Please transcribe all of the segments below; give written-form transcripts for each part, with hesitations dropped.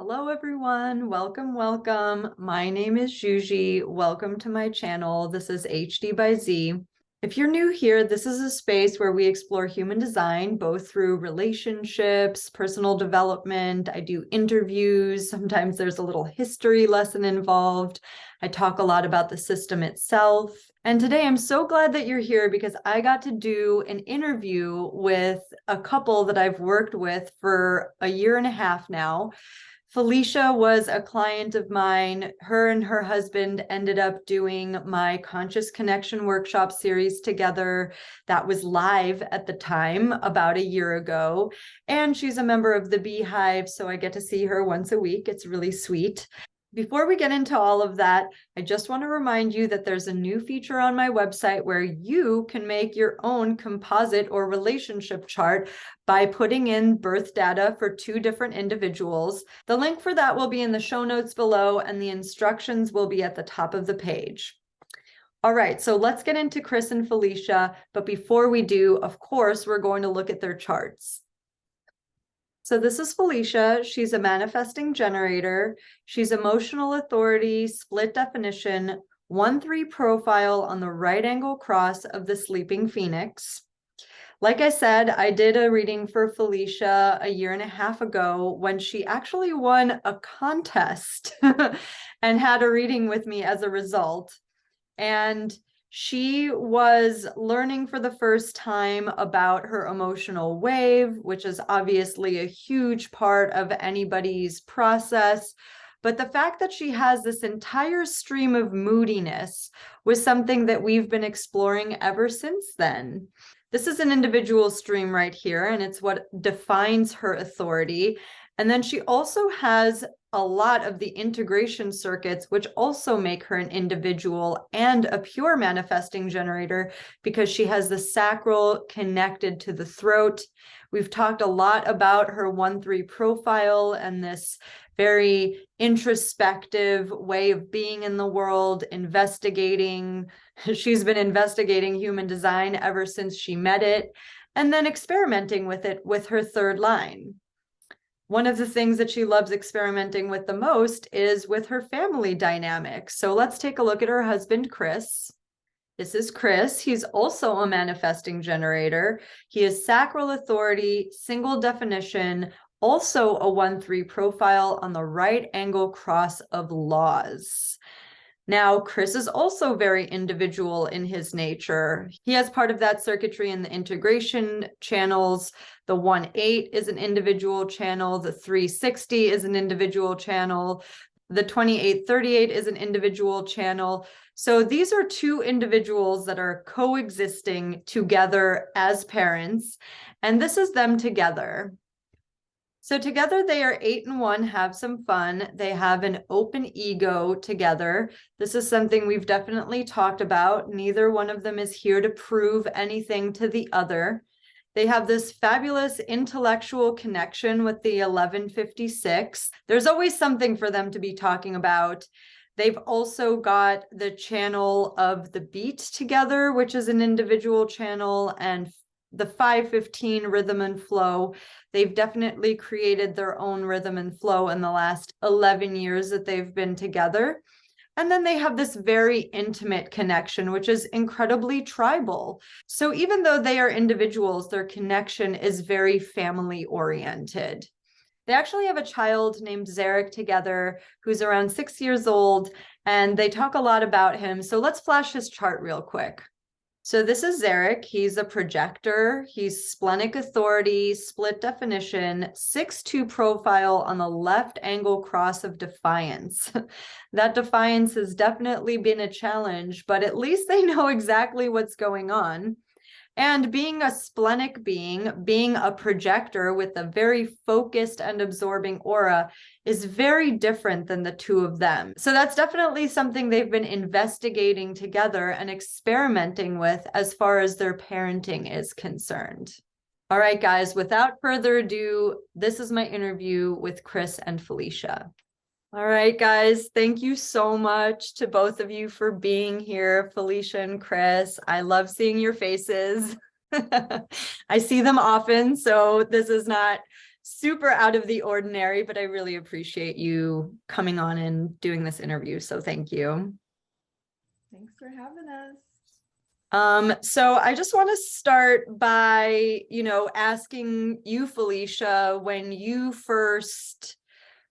Hello, everyone. Welcome, welcome. My name is Juji. Welcome to my channel. This is HD by Z. If you're new here, this is a space where we explore human design, both through relationships, personal development. I do interviews. Sometimes there's a little history lesson involved. I talk a lot about the system itself. And today I'm so glad that you're here because I got to do an interview with a couple that I've worked with for a year and a half now. Felicia was a client of mine. Her and her husband ended up doing my Conscious Connection workshop series together. That was live at the time about a year ago. And she's a member of the Beehive, so I get to see her once a week. It's really sweet. Before we get into all of that, I just want to remind you that there's a new feature on my website where you can make your own composite or relationship chart by putting in birth data for two different individuals. The link for that will be in the show notes below, and the instructions will be at the top of the page. All right, so let's get into Chris and Felicia. But before we do, of course, we're going to look at their charts. So this is Felicia. She's a manifesting generator. She's emotional authority, split definition, 1-3 profile on the right angle cross of the sleeping phoenix. Like I said, I did a reading for Felicia a year and a half ago when she actually won a contest and had a reading with me as a result. And she was learning for the first time about her emotional wave, which is obviously a huge part of anybody's process. But the fact that she has this entire stream of moodiness was something that we've been exploring ever since then. This is an individual stream right here, and it's what defines her authority. And then she also has a lot of the integration circuits, which also make her an individual and a pure manifesting generator because she has the sacral connected to the throat. We've talked a lot about her 1-3 profile and this very introspective way of being in the world, investigating. She's been investigating human design ever since she met it, and then experimenting with it with her third line. One of the things that she loves experimenting with the most is with her family dynamics. So let's take a look at her husband, Chris. This is Chris. He's also a manifesting generator. He is sacral authority, single definition, also a 1-3 profile on the right angle cross of laws. Now, Chris is also very individual in his nature. He has part of that circuitry in the integration channels. The 1-8 is an individual channel. The 360 is an individual channel. The 2838 is an individual channel. So these are two individuals that are coexisting together as parents, and this is them together. So together they are 8 and 1, have some fun. They have an open ego together. This is something we've definitely talked about. Neither one of them is here to prove anything to the other. They have this fabulous intellectual connection with the 1156. There's always something for them to be talking about. They've also got the channel of the beat together, which is an individual channel, and the 515 rhythm and flow. They've definitely created their own rhythm and flow in the last 11 years that they've been together. And then they have this very intimate connection, which is incredibly tribal. So even though they are individuals, their connection is very family oriented. They actually have a child named Zarek together, who's around 6 years old, and they talk a lot about him. So let's flash his chart real quick. So this is Zarek. He's a projector. He's splenic authority, split definition, 6-2 profile on the left angle cross of defiance. That defiance has definitely been a challenge, but at least they know exactly what's going on. And being a splenic being a projector with a very focused and absorbing aura is very different than the two of them. So that's definitely something they've been investigating together and experimenting with as far as their parenting is concerned. All right, guys, without further ado, this is my interview with Chris and Felicia. All right, guys, thank you so much to both of you for being here, Felicia and Chris. I love seeing your faces. I see them often, so this is not super out of the ordinary, but I really appreciate you coming on and doing this interview. So thank you. Thanks for having us. So I just want to start by, asking you, Felicia, when you first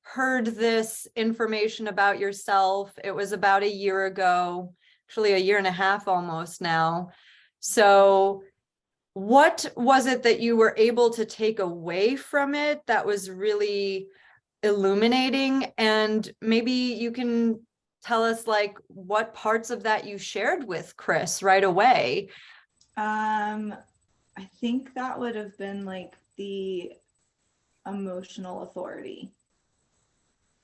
heard this information about yourself, it was about a year ago, actually a year and a half almost now. So what was it that you were able to take away from it that was really illuminating? And maybe you can tell us like what parts of that you shared with Chris right away. I think that would have been like the emotional authority.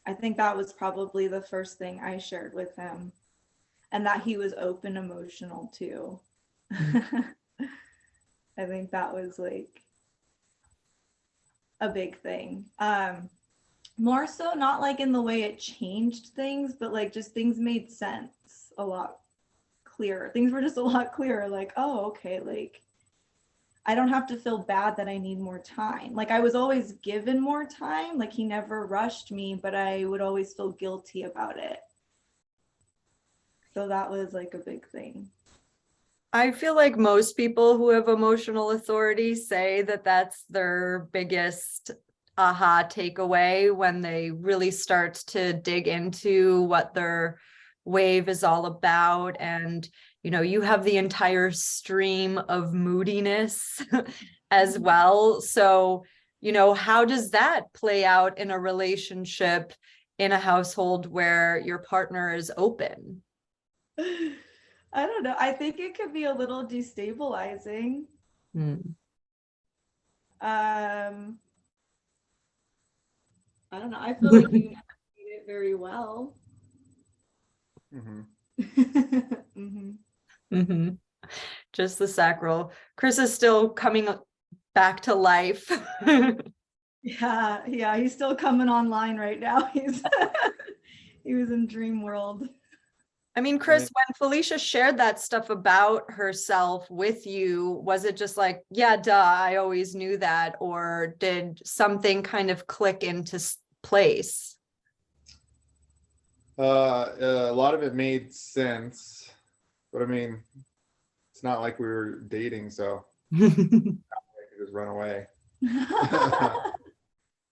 I think that was probably the first thing I shared with him, and that he was open emotional too. I think that was like a big thing. More so not like in the way it changed things, but like just things made sense a lot clearer. Things were just a lot clearer, like, oh, okay, like I don't have to feel bad that I need more time. Like I was always given more time, like he never rushed me, but I would always feel guilty about it. So that was like a big thing. I feel like most people who have emotional authority say that that's their biggest aha takeaway when they really start to dig into what their wave is all about. And, you have the entire stream of moodiness as well. So, how does that play out in a relationship, in a household where your partner is open? I don't know. I think it could be a little destabilizing. I don't know. I feel like you did it very well. Just the sacral. Chris is still coming back to life. Yeah, he's still coming online right now. He was in dream world. I mean, Chris, when Felicia shared that stuff about herself with you, was it just like, yeah, duh, I always knew that? Or did something kind of click into place? A lot of it made sense, but I mean, it's not like we were dating, so I could just run away.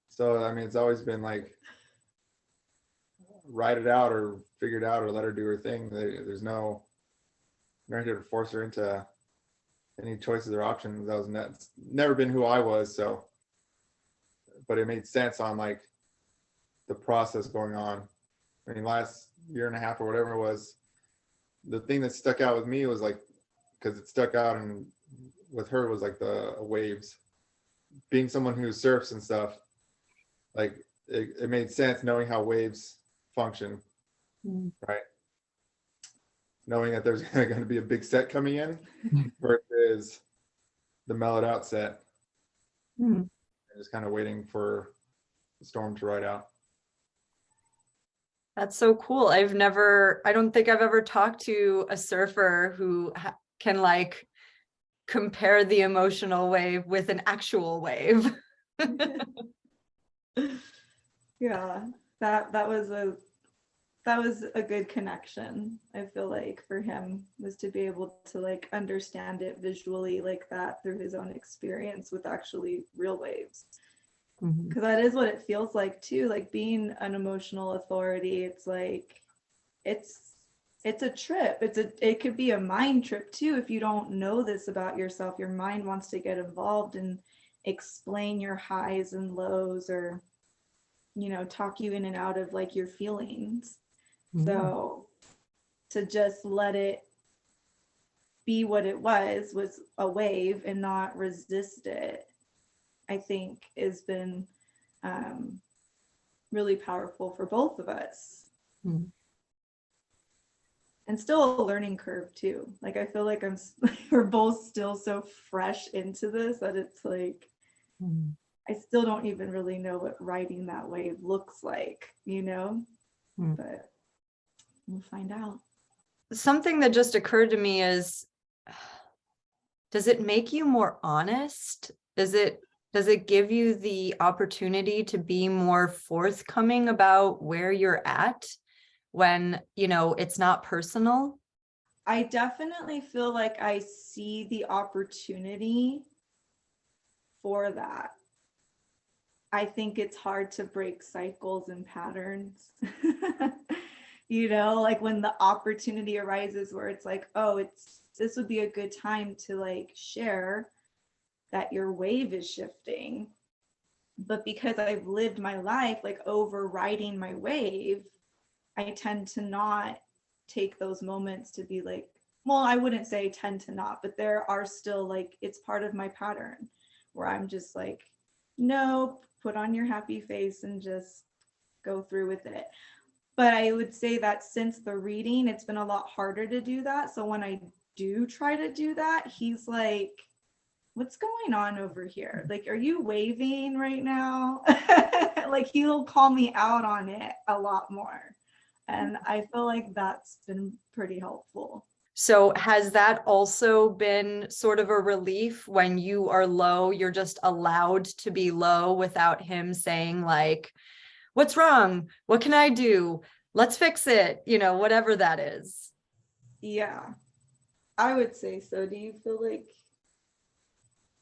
So, I mean, it's always been like, write it out or figure it out or let her do her thing. There's no here to force her into any choices or options. That was never been who I was. So, but it made sense on like the process going on. I mean, last year and a half or whatever it was, the thing that stuck out with me was like, because it stuck out and with her was like the waves. Being someone who surfs and stuff, like it made sense knowing how waves function, right? Knowing that there's going to be a big set coming in versus the mellowed out set, and just kind of waiting for the storm to ride out. That's so cool. I don't think I've ever talked to a surfer who can like compare the emotional wave with an actual wave. Yeah, that was a good connection. I feel like for him was to be able to like understand it visually like that through his own experience with actually real waves. Because that is what it feels like too, like being an emotional authority. It's like it's a trip. It could be a mind trip too if you don't know this about yourself. Your mind wants to get involved and explain your highs and lows, or talk you in and out of like your feelings. So to just let it be what it was a wave and not resist it, I think has been really powerful for both of us. And still a learning curve too. Like I feel like we're both still so fresh into this that it's like I still don't even really know what riding that wave looks like, but we'll find out. Something that just occurred to me is, does it make you more honest? Is it Does it give you the opportunity to be more forthcoming about where you're at when, you know, it's not personal? I definitely feel like I see the opportunity for that. I think it's hard to break cycles and patterns. You know, like when the opportunity arises where it's like, oh, this would be a good time to like share that your wave is shifting. But because I've lived my life like overriding my wave, I tend to not take those moments to be like, well, I wouldn't say tend to not, but there are still like, it's part of my pattern where I'm just like, no, put on your happy face and just go through with it. But I would say that since the reading, it's been a lot harder to do that. So when I do try to do that, he's like, what's going on over here? Like, are you waving right now? Like, he'll call me out on it a lot more. And I feel like that's been pretty helpful. So has that also been sort of a relief when you are low, you're just allowed to be low without him saying like, what's wrong? What can I do? Let's fix it. You know, whatever that is. Yeah, I would say so. Do you feel like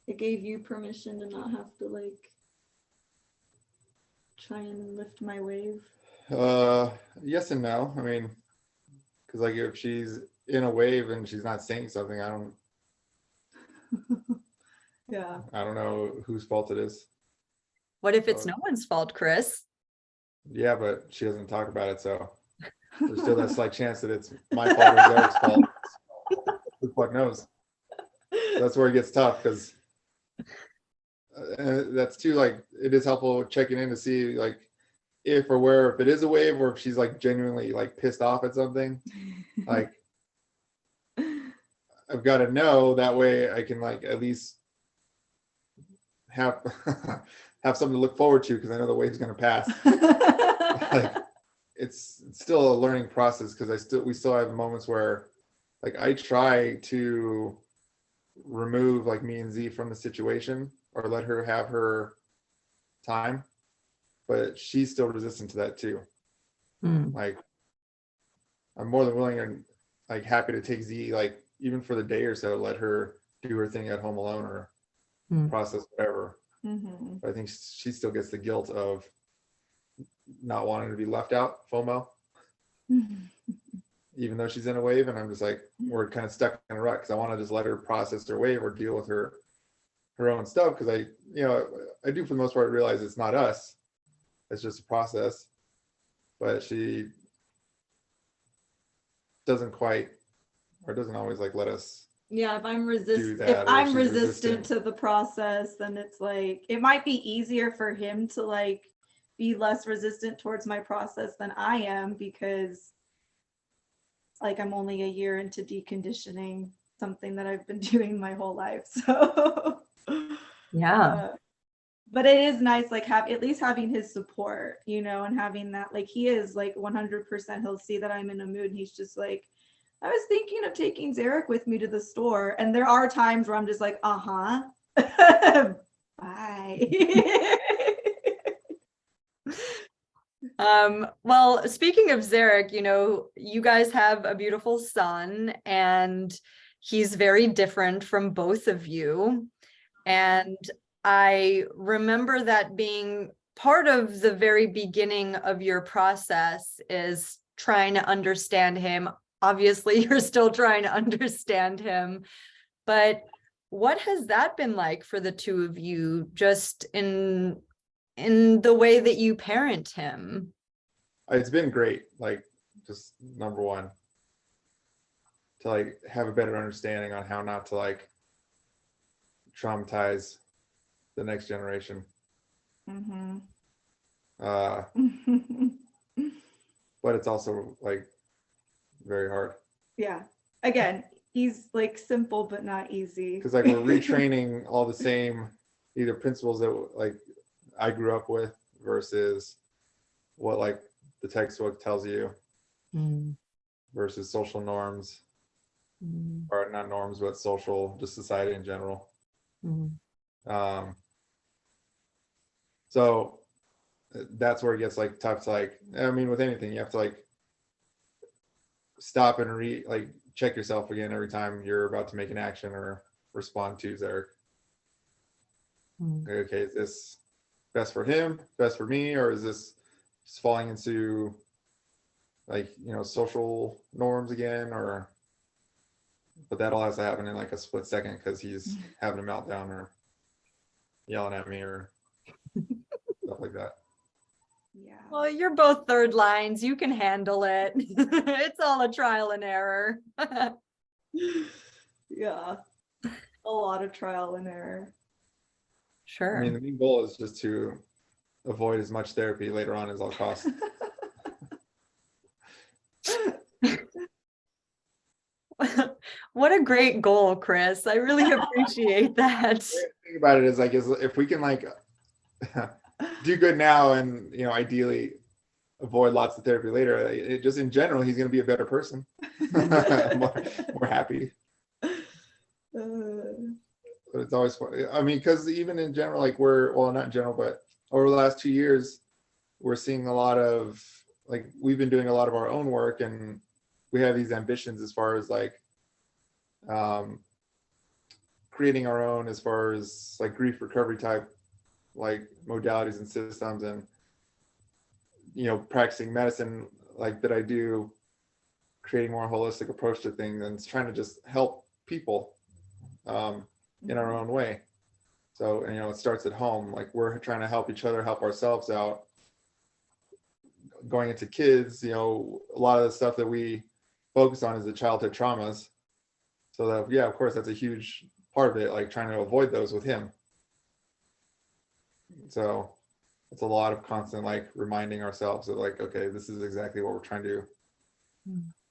it gave you permission to not have to like try and lift my wave? Yes and no. I mean, because like if she's in a wave and she's not saying something, I don't know whose fault it is. What if it's no one's fault, Chris? Yeah, but she doesn't talk about it, so there's still that slight chance that it's my fault or Derek's fault. Who the fuck knows? That's where it gets tough, because that's too, like, it is helpful checking in to see like if or where, if it is a wave or if she's like genuinely like pissed off at something. Like, I've got to know, that way I can like at least have have something to look forward to, because I know the wave's going to pass. Like, it's still a learning process, because we still have moments where like I try to remove like me and Z from the situation or let her have her time, but she's still resistant to that too. Like, I'm more than willing and like happy to take Z, like even for the day or so, let her do her thing at home alone or process whatever. But I think she still gets the guilt of not wanting to be left out, FOMO, even though she's in a wave. And I'm just like, we're kind of stuck in a rut, because I want to just let her process her wave or deal with her own stuff, because I do for the most part realize it's not us, it's just a process. But she doesn't quite, or doesn't always like let us. Yeah, if I'm she's resistant to the process, then it's like it might be easier for him to like be less resistant towards my process than I am, because like I'm only a year into deconditioning something that I've been doing my whole life. So Yeah. but it is nice, like at least having his support, you know, and having that, like he is like 100%, he'll see that I'm in a mood and he's just like, I was thinking of taking Zarek with me to the store. And there are times where I'm just like, bye. Well, speaking of Zarek, you know, you guys have a beautiful son and he's very different from both of you. And I remember that being part of the very beginning of your process is trying to understand him. Obviously, you're still trying to understand him, but what has that been like for the two of you, just in the way that you parent him? It's been great. Like, just number one, to like have a better understanding on how not to like traumatize the next generation. But it's also like very hard. Yeah. Again, he's like simple but not easy. Because like we're retraining all the same either principles that like I grew up with versus what like the textbook tells you versus social norms, or not norms, but social, just society in general. So that's where it gets like tough to like, I mean, with anything, you have to like stop and check yourself again every time you're about to make an action or respond to there. Okay, is this best for him, best for me, or is this just falling into like, you know, social norms again? Or but that all has to happen in like a split second because he's having a meltdown or yelling at me or stuff like that. Yeah. Well, you're both third lines. You can handle it. It's all a trial and error. Yeah. A lot of trial and error. Sure. I mean, the main goal is just to avoid as much therapy later on as all costs. What a great goal, Chris. I really appreciate that. The thing about it is like, if we can like do good now and, you know, ideally avoid lots of therapy later, it just in general, he's going to be a better person, more happy. But it's always fun. I mean, because even in general, like well, not in general, but over the last 2 years, we're seeing a lot of like, we've been doing a lot of our own work, and we have these ambitions as far as like creating our own, as far as like grief recovery type like modalities and systems, and, you know, practicing medicine like that I do, creating more holistic approach to things, and it's trying to just help people in our own way. So, you know, it starts at home. Like, we're trying to help each other, help ourselves out. Going into kids, you know, a lot of the stuff that we focus on is the childhood traumas. So that, yeah, of course, that's a huge part of it, like trying to avoid those with him. So it's a lot of constant like reminding ourselves of like, okay, this is exactly what we're trying to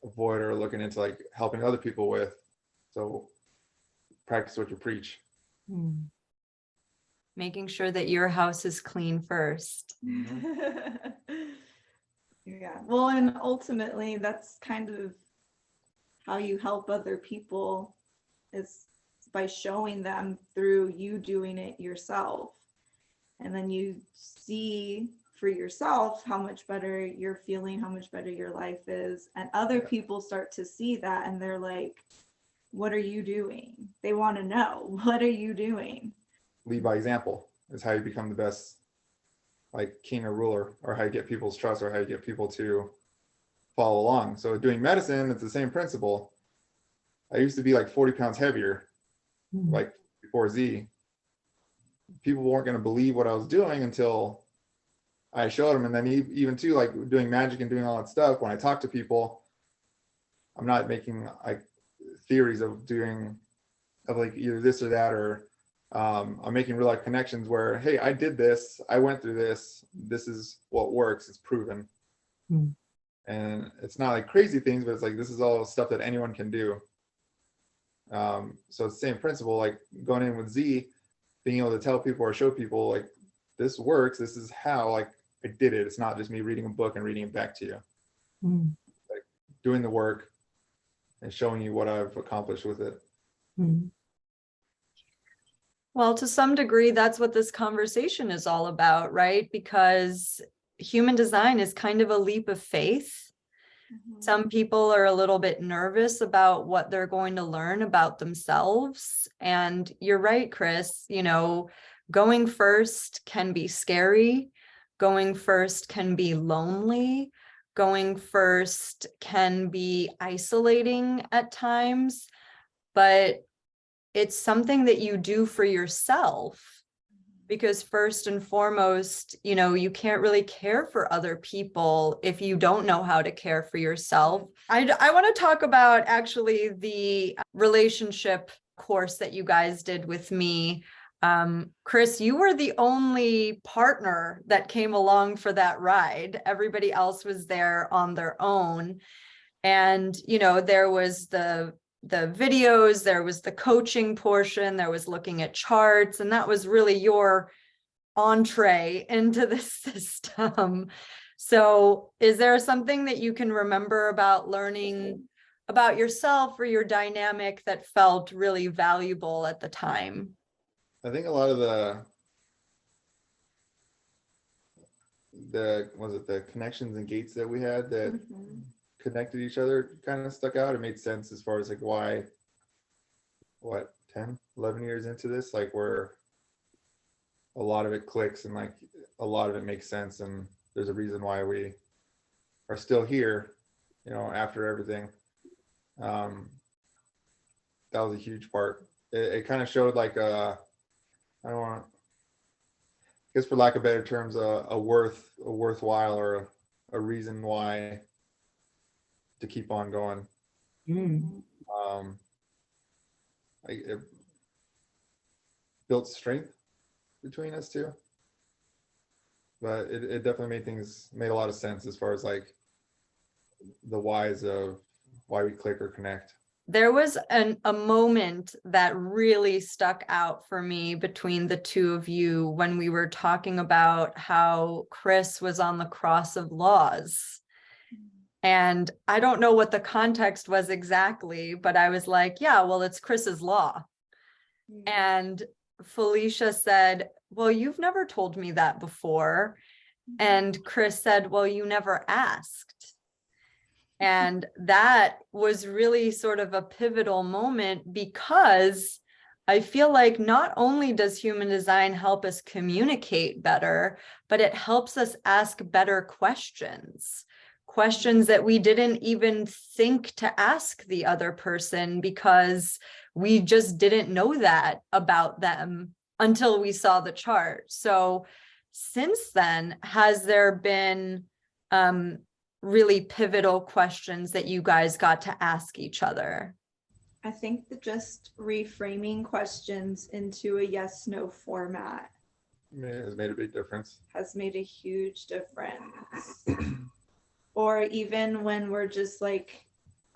avoid, or looking into like helping other people with. So practice what you preach. Making sure that your house is clean first. Yeah. Well, and ultimately that's kind of how you help other people, is by showing them through you doing it yourself. And then you see for yourself how much better you're feeling, how much better your life is. And other people start to see that, and they're like, what are you doing? They want to know, what are you doing? Lead by example is how you become the best like king or ruler, or how you get people's trust, or how you get people to follow along. So doing medicine, it's the same principle. I used to be like 40 pounds heavier, like before Z. People weren't going to believe what I was doing until I showed them. And then even too, like doing magic and doing all that stuff, when I talk to people, I'm not making like theories of like either this or that, or I'm making real life connections where, hey, I did this, I went through this, this is what works, it's proven. And it's not like crazy things, but it's like, this is all stuff that anyone can do. So it's the same principle, like going in with Z, being able to tell people or show people like, this works, this is how like I did it. It's not just me reading a book and reading it back to you. Like doing the work and showing you what I've accomplished with it. Well, to some degree, that's what this conversation is all about, right? Because human design is kind of a leap of faith. Some people are a little bit nervous about what they're going to learn about themselves. And you're right, Chris, you know, going first can be scary. Going first can be lonely. Going first can be isolating at times, but it's something that you do for yourself, because first and foremost, you know, you can't really care for other people if you don't know how to care for yourself. I want to talk about actually the relationship course that you guys did with me. Chris, you were the only partner that came along for that ride. Everybody else was there on their own. And, you know, there was the videos, there was the coaching portion, there was looking at charts, and that was really your entree into the system. So is there something that you can remember about learning about yourself or your dynamic that felt really valuable at the time? I think a lot of the connections and gates that we had that Mhm. connected each other kind of stuck out. It made sense as far as like why, what, 10, 11 years into this, like where a lot of it clicks and like a lot of it makes sense, and there's a reason why we are still here, you know, after everything. That was a huge part. It kind of showed like I don't want, I guess for lack of better terms, a worthwhile or a reason why to keep on going. Mm. It built strength between us two, but it definitely made a lot of sense as far as like the whys of why we click or connect. There was a moment that really stuck out for me between the two of you when we were talking about how Chris was on the cross of laws. And I don't know what the context was exactly, but I was like, yeah, well, it's Chris's law. And Felicia said, well, you've never told me that before. And Chris said, well, you never asked. And that was really sort of a pivotal moment, because I feel like not only does human design help us communicate better, but it helps us ask better questions that we didn't even think to ask the other person, because we just didn't know that about them until we saw the chart. So since then, has there been really pivotal questions that you guys got to ask each other? I think that just reframing questions into a yes/no format It has made a big difference. has made a huge difference. Or even when we're just like,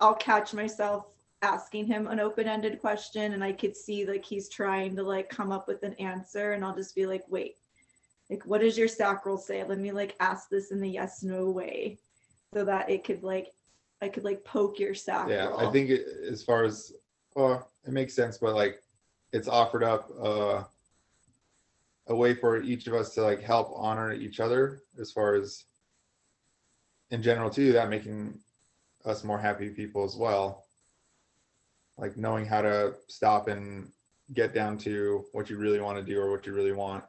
I'll catch myself asking him an open-ended question and I could see like he's trying to like come up with an answer, and I'll just be like, wait, like what does your sacral say? Let me like ask this in the yes/no way, so that it could like, I could like poke your sacral. Yeah, I think as far as, well, it makes sense, but like it's offered up a way for each of us to like help honor each other as far as in general too, that making us more happy people as well. Like knowing how to stop and get down to what you really want to do or what you really want.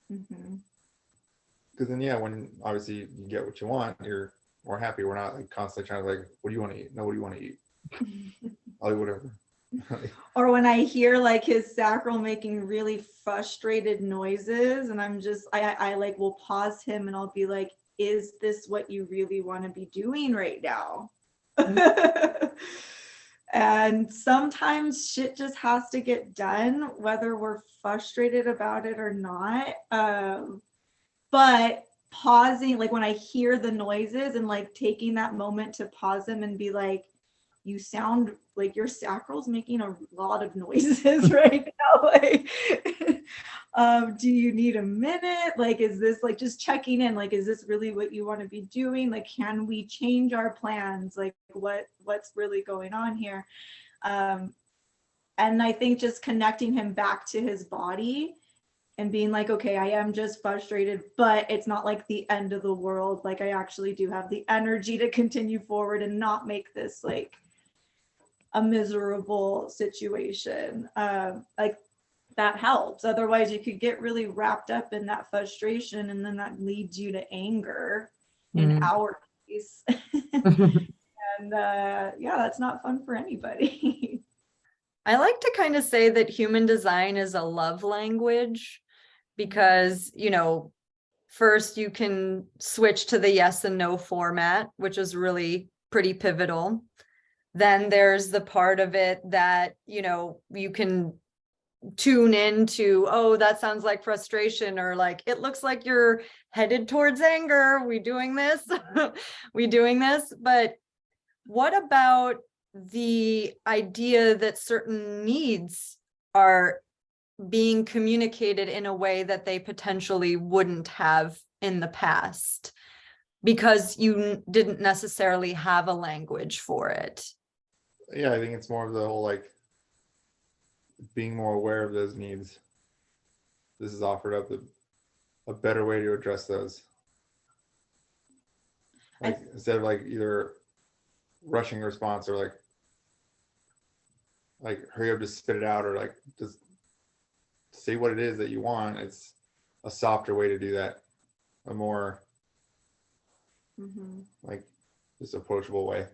Because then, yeah, when obviously you get what you want, you're more happy. We're not like constantly trying to like, what do you want to eat? No, what do you want to eat? I'll eat whatever. Or when I hear like his sacral making really frustrated noises, and I'm just, I like will pause him and I'll be like, is this what you really want to be doing right now? And sometimes shit just has to get done, whether we're frustrated about it or not. But pausing, like when I hear the noises and like taking that moment to pause them and be like, you sound like your sacral's making a lot of noises right now. Like, do you need a minute? Like, is this like just checking in? Like, is this really what you want to be doing? Like, can we change our plans? Like, what's really going on here? And I think just connecting him back to his body and being like, okay, I am just frustrated, but it's not like the end of the world. Like, I actually do have the energy to continue forward and not make this like a miserable situation. Like that helps. Otherwise, you could get really wrapped up in that frustration, and then that leads you to anger in our case. And yeah, that's not fun for anybody. I like to kind of say that human design is a love language, because, you know, first you can switch to the yes and no format, which is really pretty pivotal. Then there's the part of it that, you know, you can tune into, oh, that sounds like frustration, or like, it looks like you're headed towards anger. We doing this? We doing this? But what about the idea that certain needs are being communicated in a way that they potentially wouldn't have in the past, because you didn't necessarily have a language for it? Yeah, I think it's more of the whole like being more aware of those needs. This is offered up a better way to address those. Like instead of like either rushing response or like hurry up, just spit it out, or like just say what it is that you want. It's a softer way to do that, a more like just approachable way.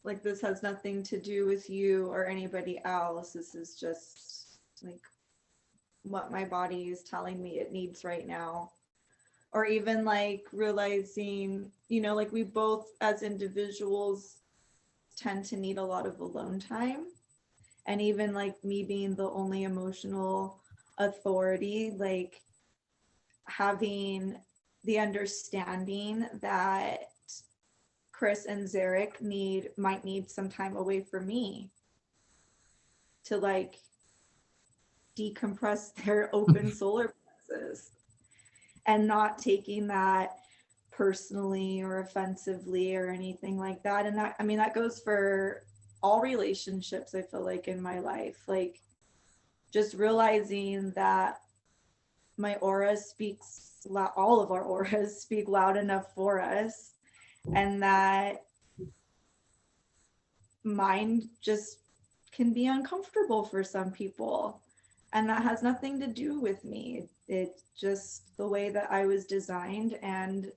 Like, this has nothing to do with you or anybody else. This is just like what my body is telling me it needs right now. Or even like realizing, you know, like we both as individuals tend to need a lot of alone time. And even like me being the only emotional authority, like having the understanding that Chris and Zarek might need some time away from me to like decompress their open solar plexus, and not taking that personally or offensively or anything like that. And that, I mean, that goes for all relationships, I feel like, in my life. Like, just realizing that my aura speaks loud, all of our auras speak loud enough for us, and that mine just can be uncomfortable for some people. And that has nothing to do with me. It's just the way that I was designed, and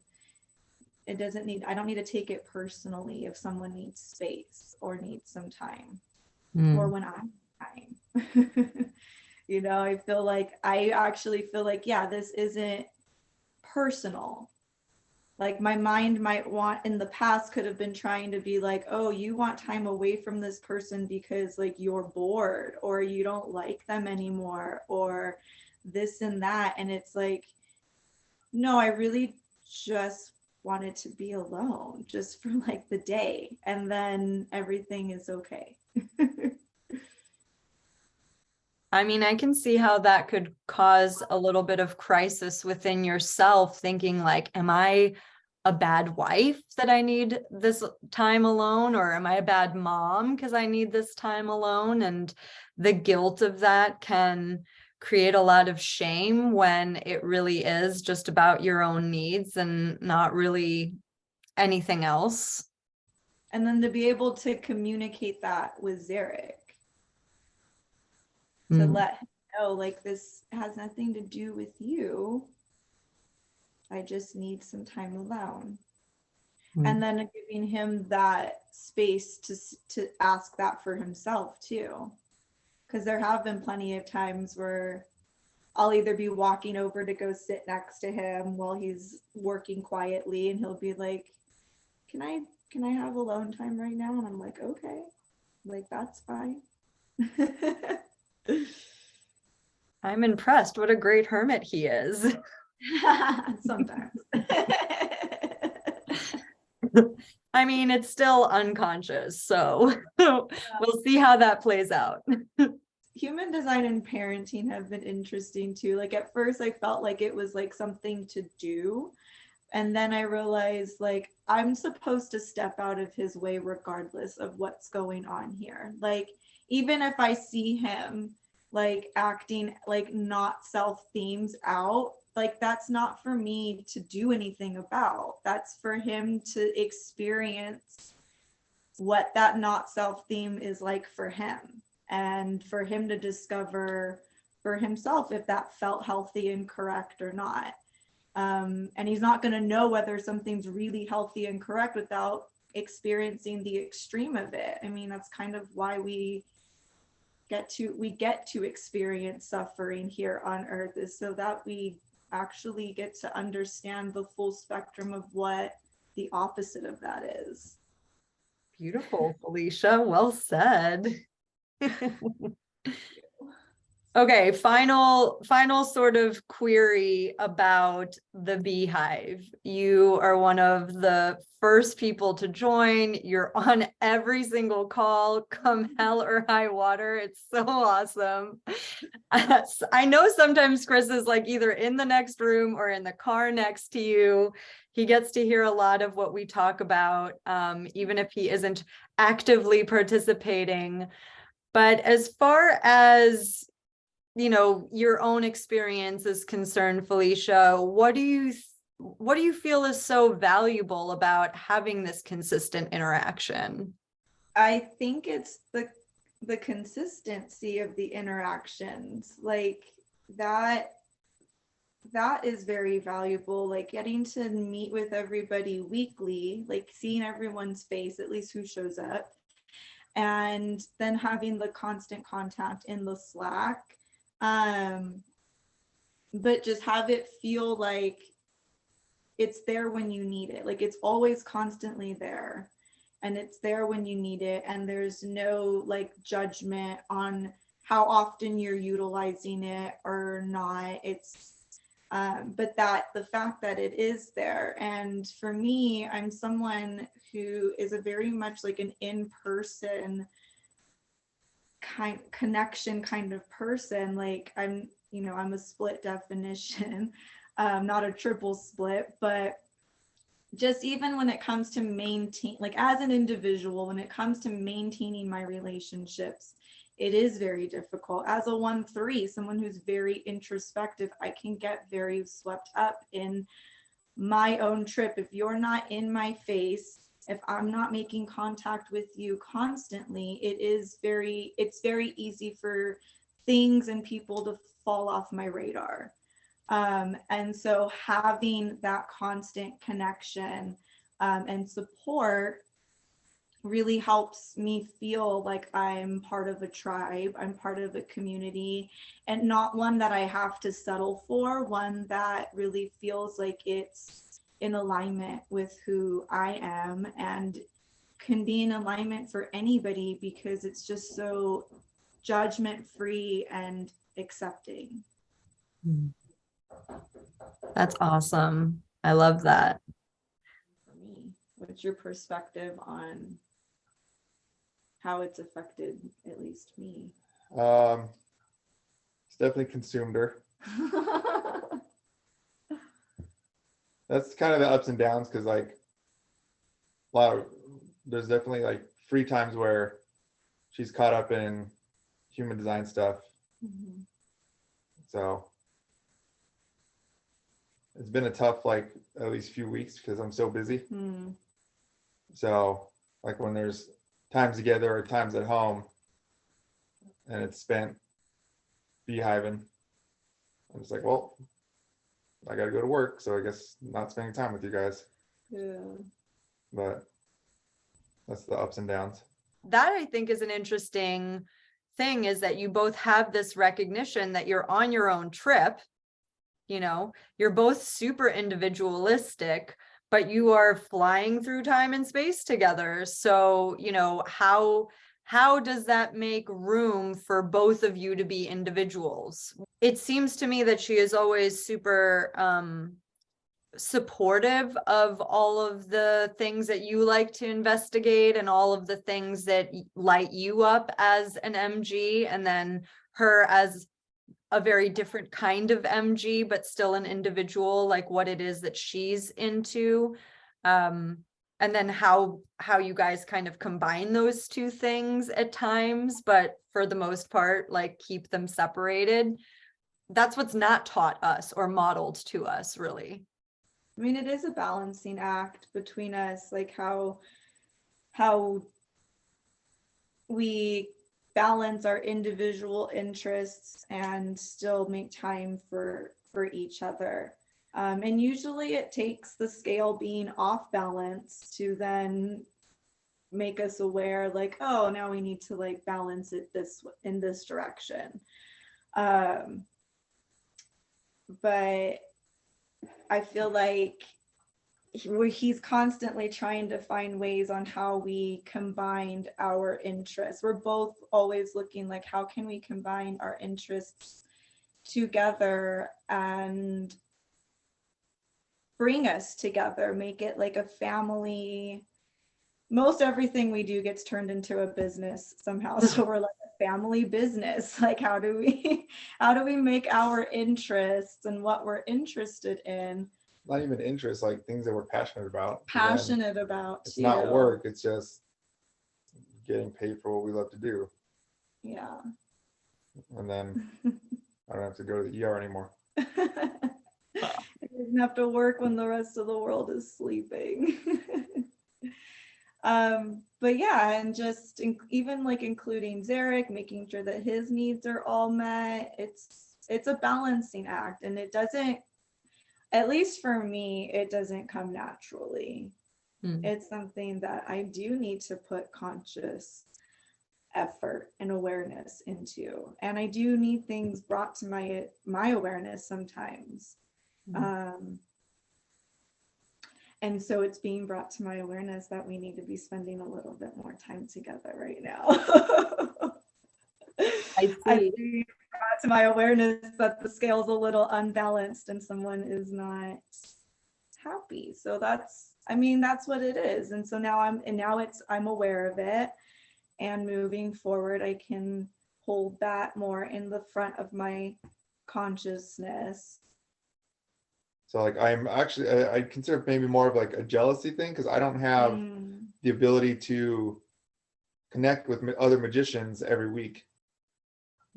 I don't need to take it personally if someone needs space or needs some time, or when I'm time. You know, I actually feel like, yeah, this isn't personal. Like, my mind might want, in the past, could have been trying to be like, oh, you want time away from this person because like you're bored or you don't like them anymore or this and that. And it's like, no, I really just wanted to be alone just for like the day, and then everything is okay. I mean, I can see how that could cause a little bit of crisis within yourself, thinking like, am I a bad wife that I need this time alone? Or am I a bad mom because I need this time alone? And the guilt of that can create a lot of shame when it really is just about your own needs and not really anything else. And then to be able to communicate that with Zarek, to let him know, like, this has nothing to do with you. I just need some time alone. And then giving him that space to ask that for himself too. Because there have been plenty of times where I'll either be walking over to go sit next to him while he's working quietly, and he'll be like, can I have alone time right now? And I'm like, okay, like, that's fine. I'm impressed. What a great hermit he is. Sometimes. I mean, it's still unconscious, so we'll see how that plays out. Human design and parenting have been interesting too. Like, at first I felt like it was like something to do, and then I realized like I'm supposed to step out of his way regardless of what's going on here. Like, even if I see him like acting like not self themes out, like, that's not for me to do anything about. That's for him to experience what that not self theme is like for him, and for him to discover for himself if that felt healthy and correct or not. And he's not going to know whether something's really healthy and correct without experiencing the extreme of it. I mean, that's kind of why we get to experience suffering here on earth, is so that we actually get to understand the full spectrum of what the opposite of that is. Beautiful, Felicia. Well said. Okay, final sort of query about the beehive. You are one of the first people to join. You're on every single call, come hell or high water. It's so awesome. I know sometimes Chris is like either in the next room or in the car next to you. He gets to hear a lot of what we talk about, even if he isn't actively participating. But as far as, you know, your own experience is concerned, Felicia, what do you what do you feel is so valuable about having this consistent interaction? I think it's the consistency of the interactions, like that is very valuable, like getting to meet with everybody weekly, like seeing everyone's face, at least who shows up, and then having the constant contact in the Slack, but just have it feel like it's there when you need it, like it's always constantly there, and it's there when you need it, and there's no like judgment on how often you're utilizing it or not. It's but that the fact that it is there. And for me, I'm someone who is a very much like an in-person connection kind of person. Like I'm a split definition, not a triple split, but just even when it comes to maintain, like as an individual, when it comes to maintaining my relationships, it is very difficult. As a 1-3, someone who's very introspective, I can get very swept up in my own trip. If you're not in my face, if I'm not making contact with you constantly, it's very easy for things and people to fall off my radar. And so having that constant connection and support really helps me feel like I'm part of a tribe, I'm part of a community, and not one that I have to settle for, one that really feels like it's in alignment with who I am and can be in alignment for anybody, because it's just so judgment free and accepting. That's awesome. I love that. For me, what's your perspective on how it's affected at least me? It's definitely consumed her. That's kind of the ups and downs, because like there's definitely like free times where she's caught up in human design stuff. Mm-hmm. So it's been a tough like at least few weeks because I'm so busy. Mm. So like when there's times together or times at home and it's spent beehiving, I'm just like, well, I gotta go to work, so I guess not spending time with you guys. Yeah. But that's the ups and downs. That I think is an interesting thing, is that you both have this recognition that you're on your own trip. You're both super individualistic, but you are flying through time and space together. So, how does that make room for both of you to be individuals? It seems to me that she is always super supportive of all of the things that you like to investigate and all of the things that light you up as an MG, and then her as a very different kind of MG, but still an individual, like what it is that she's into. And then how you guys kind of combine those two things at times, but for the most part, like keep them separated. That's what's not taught us or modeled to us, really. I mean, it is a balancing act between us, like how we balance our individual interests and still make time for each other. And usually it takes the scale being off balance to then make us aware, like, oh, now we need to like balance it in this direction. But I feel like he's constantly trying to find ways on how we combined our interests. We're both always looking like, how can we combine our interests together and bring us together, make it like a family. Most everything we do gets turned into a business somehow. So we're like a family business. Like, how do we make our interests and what we're interested in, Not even interests, like things that we're passionate about. It's too. Not work, it's just getting paid for what we love to do. Yeah. And then I don't have to go to the ER anymore. doesn't have to work when the rest of the world is sleeping. But yeah, and just even like including Zarek, making sure that his needs are all met. It's a balancing act, and it doesn't, at least for me, it doesn't come naturally. It's something that I do need to put conscious effort and awareness into, and I do need things brought to my awareness sometimes. And so it's being brought to my awareness that we need to be spending a little bit more time together right now. I see. Being brought to my awareness that the scale's a little unbalanced and someone is not happy. So that's what it is. And so now I'm aware of it, and moving forward, I can hold that more in the front of my consciousness. So like I'm actually, I consider maybe more of like a jealousy thing, because I don't have the ability to connect with other magicians every week.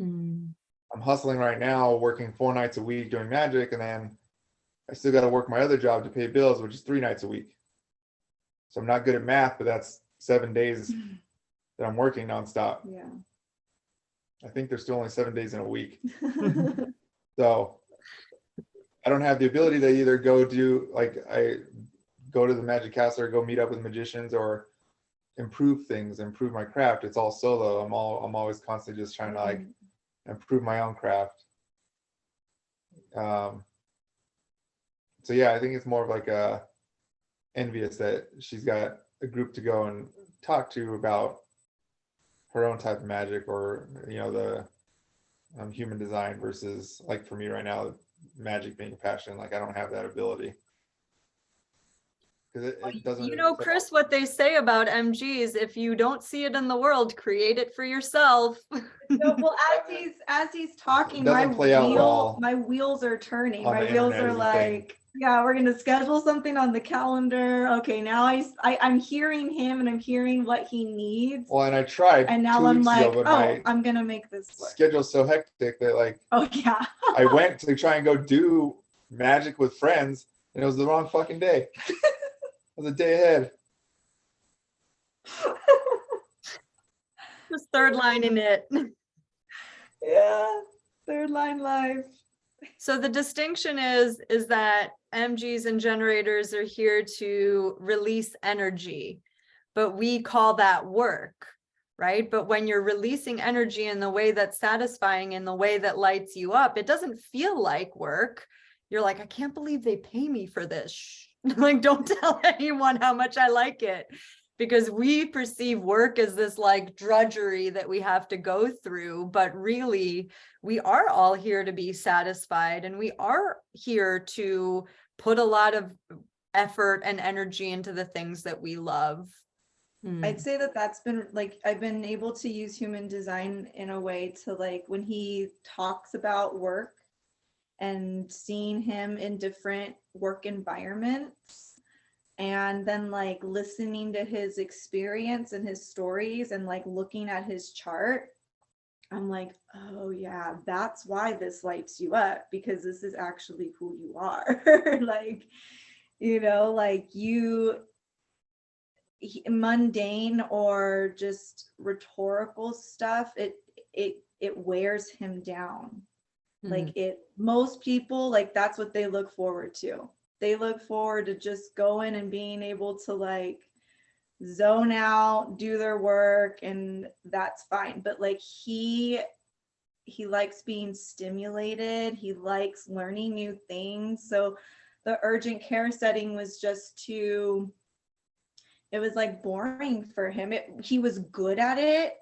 I'm hustling right now, working 4 nights a week doing magic, and then I still got to work my other job to pay bills, which is 3 nights a week. So I'm not good at math, but that's 7 days that I'm working nonstop. Yeah. I think there's still only 7 days in a week. So I don't have the ability to either go do, like, I go to the Magic Castle or go meet up with magicians or improve things, improve my craft. It's all solo. I'm always constantly just trying to like improve my own craft. So yeah, I think it's more of like a envious that she's got a group to go and talk to about her own type of magic, or the human design, versus like for me right now, magic being a passion. Like I don't have that ability. Because it doesn't. Chris, what they say about MGs, if you don't see it in the world, create it for yourself. So, well, as he's talking, my wheels are turning. My wheels are like, yeah, we're gonna schedule something on the calendar. Okay, now I'm hearing him and I'm hearing what he needs. Well, and I tried, and now I'm like, I'm gonna make this work. Schedule's so hectic that like, oh yeah, I went to try and go do magic with friends, and it was the wrong fucking day. It was a day ahead. Just third line in it. Yeah, third line life. So the distinction is that MGs and generators are here to release energy, but we call that work, right? But when you're releasing energy in the way that's satisfying, in the way that lights you up, it doesn't feel like work. You're like, I can't believe they pay me for this. Shh. Like, don't tell anyone how much I like it, because we perceive work as this like drudgery that we have to go through. But really, we are all here to be satisfied, and we are here to put a lot of effort and energy into the things that we love. I'd say that's been like, I've been able to use human design in a way to like, when he talks about work and seeing him in different work environments, and then like listening to his experience and his stories and like looking at his chart, I'm like, oh yeah, that's why this lights you up, because this is actually who you are. Like, like mundane or just rhetorical stuff, it wears him down. Like most people, like that's what they look forward to. They look forward to just going and being able to like zone out, do their work, and that's fine. But like he likes being stimulated. He likes learning new things. So the urgent care setting was just it was like boring for him. He was good at it,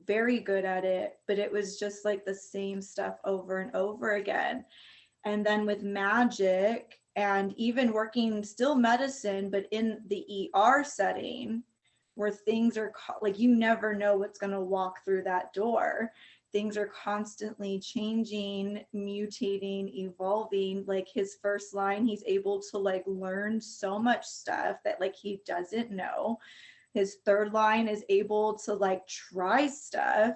very good at it, but it was just like the same stuff over and over again. And then with magic, and even working still medicine, but in the ER setting where things are like, you never know what's going to walk through that door. Things are constantly changing, mutating, evolving. Like his first line, he's able to like learn so much stuff that like he doesn't know. His third line is able to like try stuff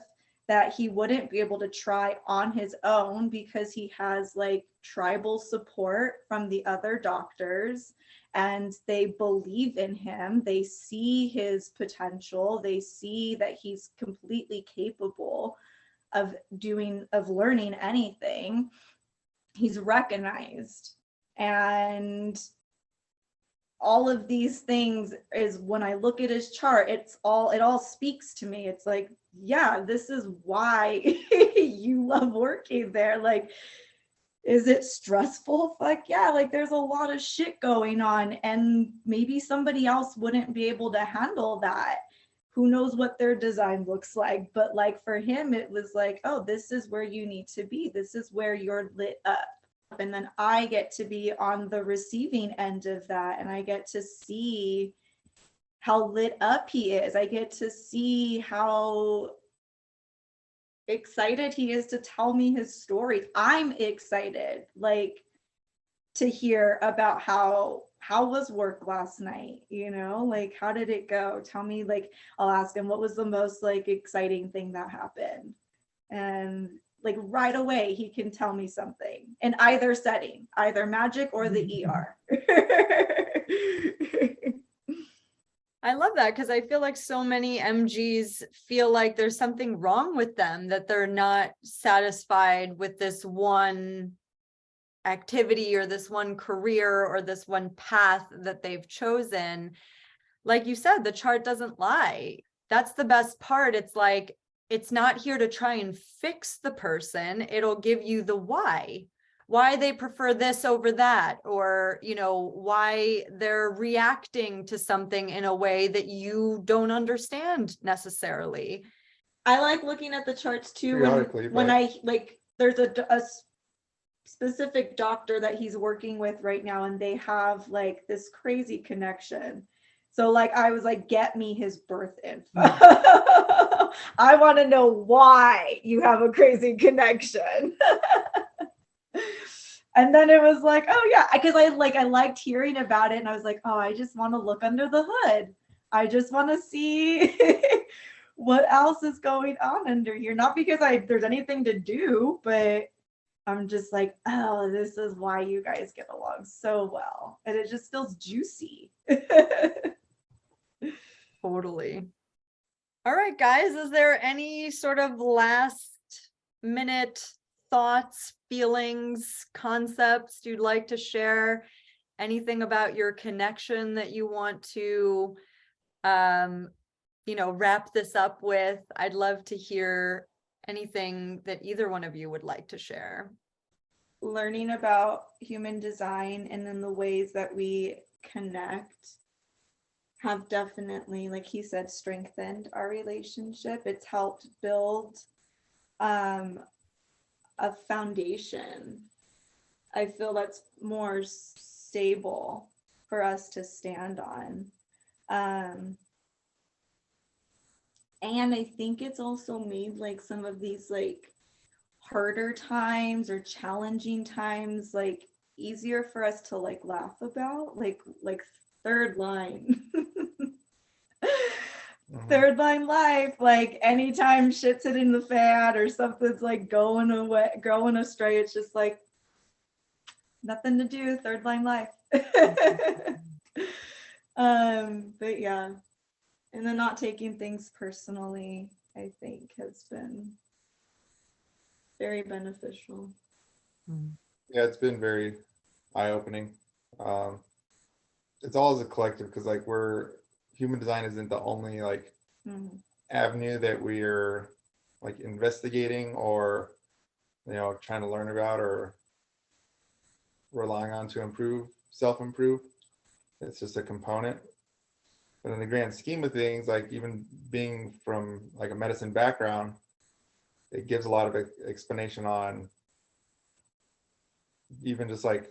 that he wouldn't be able to try on his own because he has like tribal support from the other doctors, and they believe in him. They see his potential. They see that he's completely capable of learning anything. He's recognized. And all of these things is, when I look at his chart, it all speaks to me. It's like, yeah, this is why you love working there. Like, is it stressful? Fuck yeah. Like, there's a lot of shit going on, and maybe somebody else wouldn't be able to handle that. Who knows what their design looks like? But like for him, it was like, oh, this is where you need to be. This is where you're lit up. And then I get to be on the receiving end of that, and I get to see how lit up he is. I get to see how excited he is to tell me his story. I'm excited, like, to hear about how was work last night, you know, like, how did it go? Tell me, like, I'll ask him, what was the most like exciting thing that happened? And like right away he can tell me something in either setting, either magic or the ER. I love that, because I feel like so many MGs feel like there's something wrong with them, that they're not satisfied with this one activity or this one career or this one path that they've chosen. Like you said, the chart doesn't lie. That's the best part. It's like, it's not here to try and fix the person. It'll give you the why they prefer this over that, or, you know, why they're reacting to something in a way that you don't understand necessarily. I like looking at the charts too Periodically, when but- I like, there's a specific doctor that he's working with right now, and they have like this crazy connection. So like I was like, get me his birth info. I want to know why you have a crazy connection. And then it was like, oh yeah, because I liked hearing about it, and I was like, oh, I just want to look under the hood. I just want to see what else is going on under here. Not because there's anything to do, but I'm just like, oh, this is why you guys get along so well. And it just feels juicy. Totally. All right, guys, is there any sort of last minute thoughts, feelings, concepts you'd like to share? Anything about your connection that you want to, you know, wrap this up with? I'd love to hear anything that either one of you would like to share. Learning about human design and then the ways that we connect have definitely, like he said, strengthened our relationship. It's helped build a foundation. I feel that's more stable for us to stand on. And I think it's also made like some of these like harder times or challenging times like easier for us to like laugh about, like third line. Third line life, like anytime shit's hitting the fan or something's like going astray, it's just like nothing to do, third line life. But yeah, and then not taking things personally, I think has been very beneficial. Yeah, it's been very eye-opening. It's all as a collective, because like human design isn't the only like avenue that we're like investigating or, you know, trying to learn about or relying on to self-improve. It's just a component. But in the grand scheme of things, like even being from like a medicine background, it gives a lot of explanation on even just like,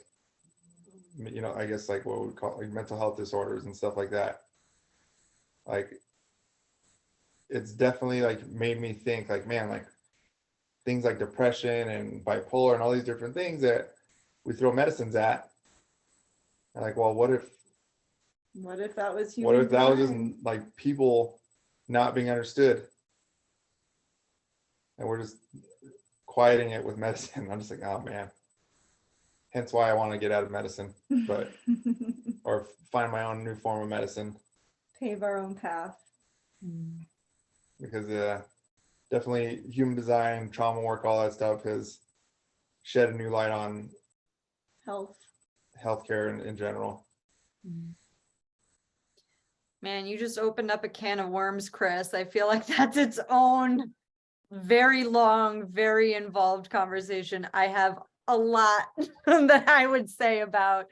you know, I guess like what we would call like mental health disorders and stuff like that. Like it's definitely like made me think like, man, like things like depression and bipolar and all these different things that we throw medicines at. And like, well, what if that was human what if that was just design? like people not being understood? and we're just quieting it with medicine. I'm just like, oh man. Hence why I want to get out of medicine, but or find my own new form of medicine. Pave our own path. Because definitely human design, trauma work, all that stuff has shed a new light on healthcare in general. Man, you just opened up a can of worms, Chris. I feel like that's its own very long, very involved conversation. I have a lot that I would say about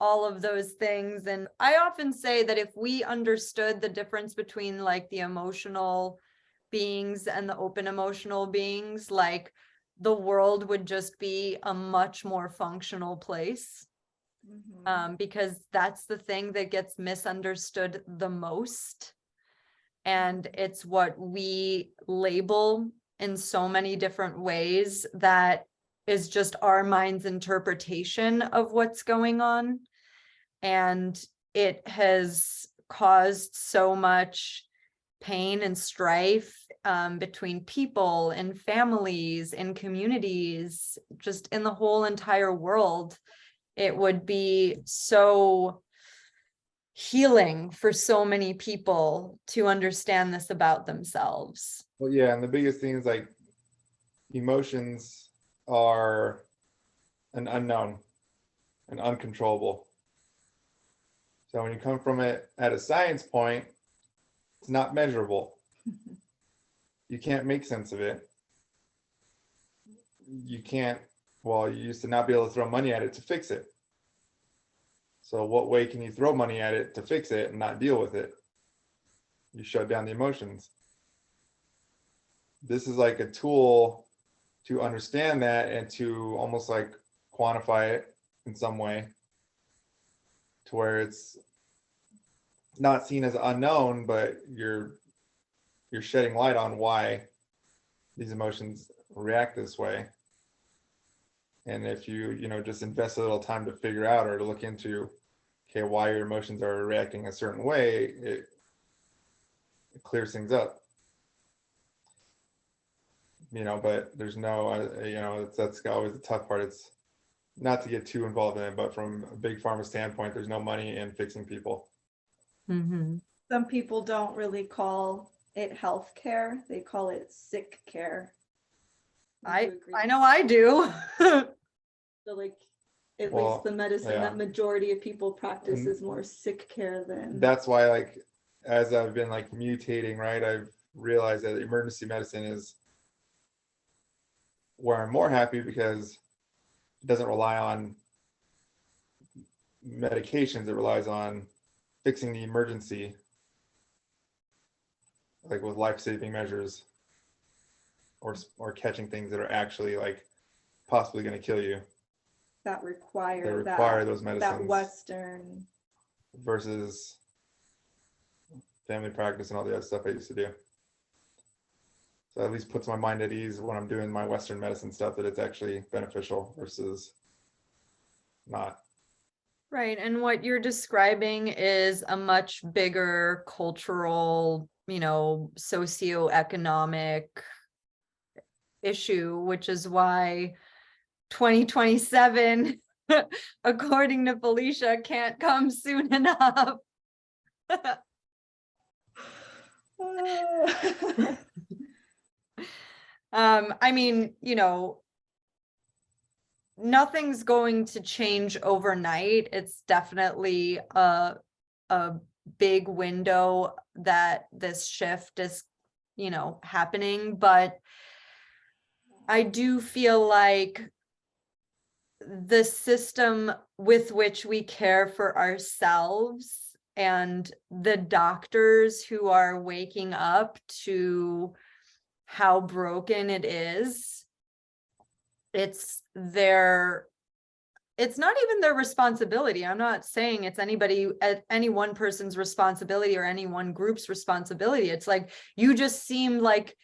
all of those things. And I often say that if we understood the difference between like the emotional beings and the open emotional beings, like the world would just be a much more functional place. Because that's the thing that gets misunderstood the most. And it's what we label in so many different ways that is just our mind's interpretation of what's going on. And it has caused so much pain and strife between people and families and communities, just in the whole entire world. It would be so healing for so many people to understand this about themselves. Well, yeah, and the biggest thing is like emotions are an unknown and uncontrollable. So when you come from it at a science point, it's not measurable. You can't make sense of it. You can't, well, you used to not be able to throw money at it to fix it. So what way can you throw money at it to fix it and not deal with it? You shut down the emotions. This is like a tool to understand that and to almost like quantify it in some way to where it's not seen as unknown, but you're shedding light on why these emotions react this way. And if you just invest a little time to figure out or to look into, okay, why your emotions are reacting a certain way, it clears things up. But there's no, that's always the tough part. It's not to get too involved in it, but from a big pharma standpoint, there's no money in fixing people. Some people don't really call it health care. They call it sick care. I know I do. So like, at least the medicine that majority of people practice is more sick care than. That's why, like, as I've been like mutating, right, I've realized that emergency medicine is where I'm more happy because it doesn't rely on medications. It relies on fixing the emergency, like with life-saving measures, or catching things that are actually like possibly going to kill you. That require those medicines. That Western versus family practice and all the other stuff I used to do. So at least puts my mind at ease when I'm doing my Western medicine stuff that it's actually beneficial versus not. Right. And what you're describing is a much bigger cultural, socioeconomic issue, which is why 2027, according to Felicia, can't come soon enough. I mean, nothing's going to change overnight. It's definitely a big window that this shift is, happening. But I do feel like the system with which we care for ourselves and the doctors who are waking up to how broken it is, it's not even their responsibility. I'm not saying it's any one person's responsibility or any one group's responsibility. It's like, you just seem like,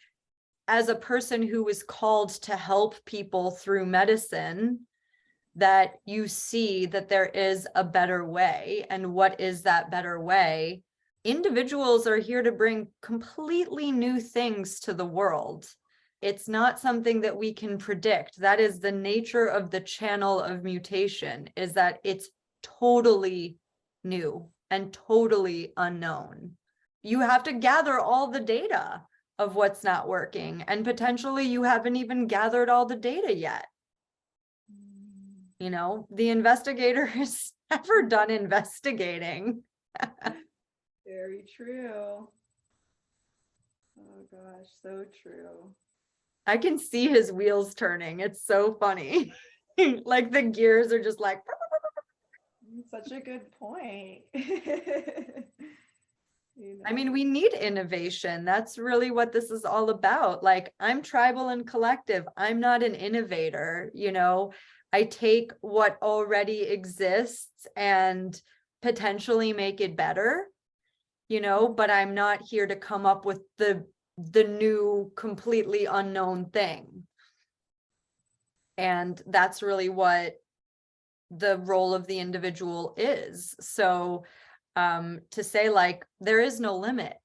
as a person who was called to help people through medicine, that you see that there is a better way. And what is that better way? Individuals are here to bring completely new things to the world. it's not something that we can predict. That is the nature of the channel of mutation, is that it's totally new and totally unknown. You have to gather all the data of what's not working, and potentially you haven't even gathered all the data yet. You know, the investigator has never done investigating. Very true. Oh gosh, so true. I can see his wheels turning. It's so funny. Like the gears are just like. Such a good point. I mean, we need innovation. That's really what this is all about. Like, I'm tribal and collective. I'm not an innovator, you know. I take what already exists and potentially make it better, you know, but I'm not here to come up with the new, completely unknown thing. And that's really what the role of the individual is. So to say like, there is no limit.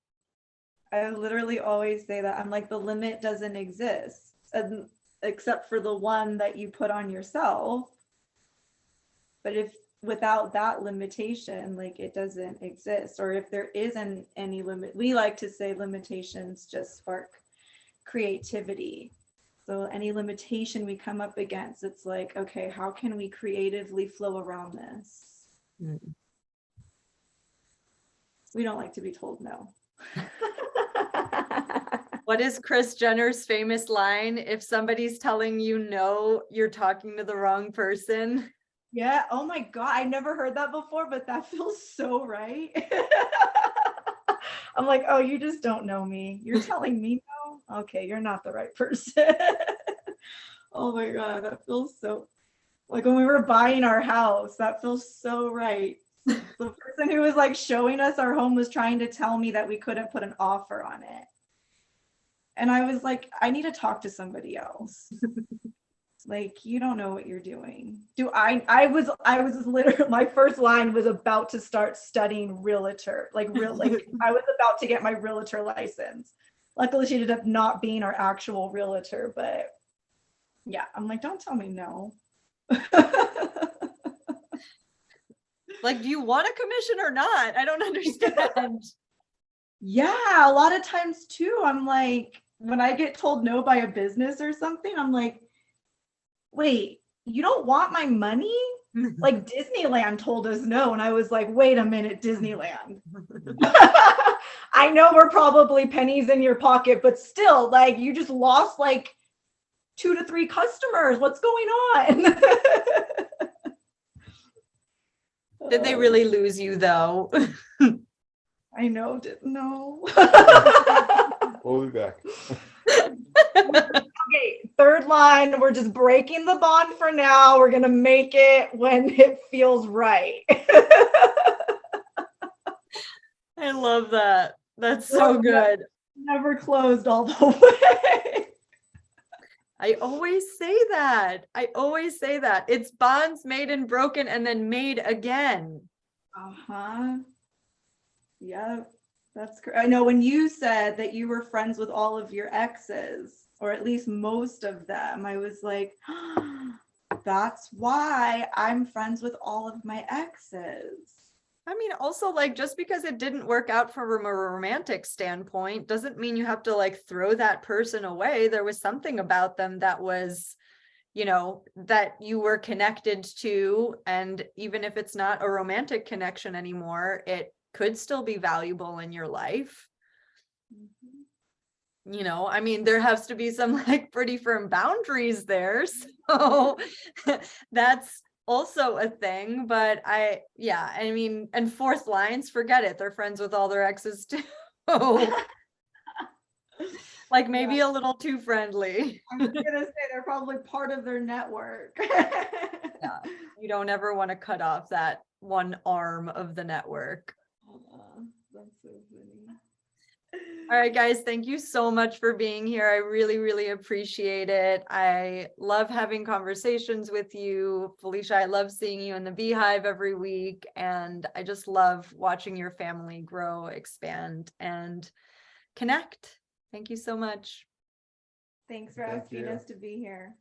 I literally always say that. I'm like, the limit doesn't exist, except for the one that you put on yourself. But if without that limitation, like it doesn't exist, or if there isn't any limit, we like to say limitations just spark creativity. So any limitation we come up against, it's like, okay, how can we creatively flow around this? Mm. We don't like to be told no. What is Kris Jenner's famous line? If somebody's telling you no, you're talking to the wrong person. Yeah. Oh my God. I never heard that before, but that feels so right. I'm like, oh, you just don't know me. You're telling me no? Okay, you're not the right person. Oh my God. That feels so like when we were buying our house, that feels so right. The person who was like showing us our home was trying to tell me that we couldn't put an offer on it. And I was like, I need to talk to somebody else. Like, you don't know what you're doing. I was literally, my first line was about to start studying realtor, like I was about to get my realtor license. Luckily, she ended up not being our actual realtor, but yeah, I'm like, don't tell me no. Like, do you want a commission or not? I don't understand. Yeah, a lot of times too, I'm like, when I get told no by a business or something, I'm like, wait, you don't want my money? Like Disneyland told us no. And I was like, wait a minute, Disneyland. I know we're probably pennies in your pocket, but still, like, you just lost like 2 to 3 customers. What's going on? Did they really lose you though? I know, didn't know. We'll be back. Okay, third line, we're just breaking the bond for now. We're gonna make it when it feels right. I love that. That's so good. Never closed all the way. I always say that. It's bonds made and broken and then made again. Uh-huh. Yeah, that's correct. I know when you said that you were friends with all of your exes, or at least most of them, I was like, that's why I'm friends with all of my exes. I mean, also, like, just because it didn't work out from a romantic standpoint doesn't mean you have to like throw that person away. There was something about them that was, you know, that you were connected to. And even if it's not a romantic connection anymore, it could still be valuable in your life. Mm-hmm. You know, I mean, there has to be some like pretty firm boundaries there. So that's also a thing. But I mean, and fourth lines, forget it. They're friends with all their exes too. Like maybe a little too friendly. I'm gonna say they're probably part of their network. Yeah, you don't ever want to cut off that one arm of the network. That's so funny. All right, guys, thank you so much for being here. I really, really appreciate it. I love having conversations with you. Felicia, I love seeing you in the Beehive every week. And I just love watching your family grow, expand, and connect. Thank you so much. Thanks for Thank asking you. us to be here.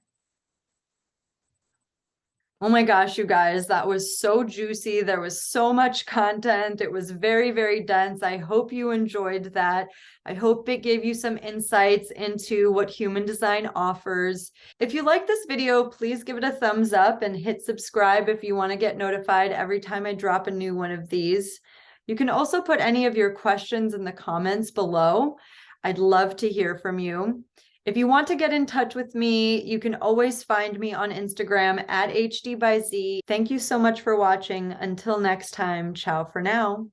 Oh my gosh, you guys, that was so juicy. There was so much content. It was very, very dense. I hope you enjoyed that. I hope it gave you some insights into what human design offers. If you like this video, please give it a thumbs up and hit subscribe if you want to get notified every time I drop a new one of these. You can also put any of your questions in the comments below. I'd love to hear from you. If you want to get in touch with me, you can always find me on Instagram at HD by Z. Thank you so much for watching. Until next time, ciao for now.